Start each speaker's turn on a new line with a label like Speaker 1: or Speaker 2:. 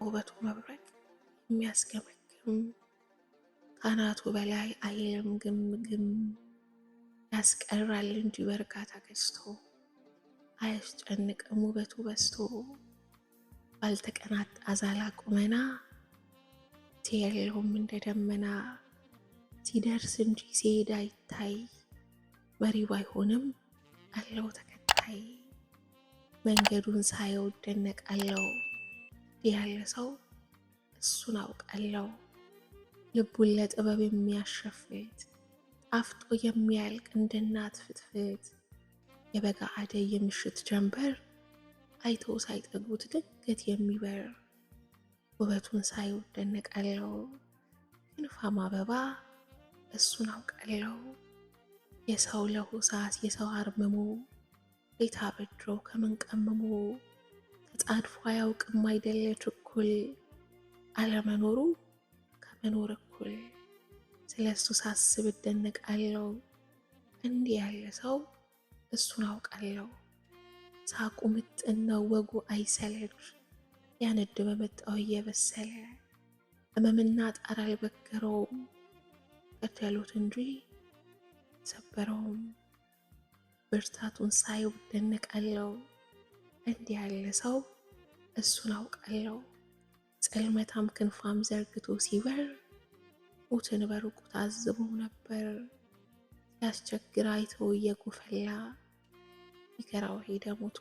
Speaker 1: በውበቱ መብረቅ የሚያስገመግም ካናቱ በላይ አይልም ግም ያስቀራል እንጂ በእርጋታ ገዝቶ አያስጨንቅም ውበቱ በዝቶ ባልተቀናጣ ዛላ ቁመና የለውም እንደ ደመና ሲደርስ እንጂ ሲሄድ አይታይ መሪ ባይሆንም አለው ተከታይ መንገዱን ሳየው እደነቃለሁ ያለ ሰው እሱን አውቃለሁ ልቡን ለጥበብ የሚያሸፍት ጣፍጦ የሚያልቅ እንደ እናት ፍትፍት የበጋ አደይ የምሽት ጀንበር አይቶ ሳይጠጉት ድንገት የሚበር ውበቱን ሳየው እደነቃለሁ ክንፋም አበባ እሱን አውቃለሁ የሰው ለሆሳስ የሰው አርምሞ ቤት አበድሮ ከምን ቀምሞ ተጻድፎ አያውቅም አይደለ ችኩል አለመኖሩ ከመኖር እኩል ስለሱ ሳስብ እደነቃለሁ እንዲህ ያለ ሰው እሱን አውቃለሁ ሳቁ ምጥን ነው ወጉ አይሰለች ያነድ በመጣው እየበሰለ ህመምና ጣር አልበገረውም ገደሉት እንጂ ሰበረውም ብርታቱን ሳየው እደነቃለሁ እንዲህ ያለ ሰው እሱን አውቃለሁ ጽልመታም ክንፋም ዘርግቶ ሲበር ሞትን በሩቁ ታዝበው ነበር ሲያስቸግር አይቶ እየጎፈላ ይገራው ሄደ ሞት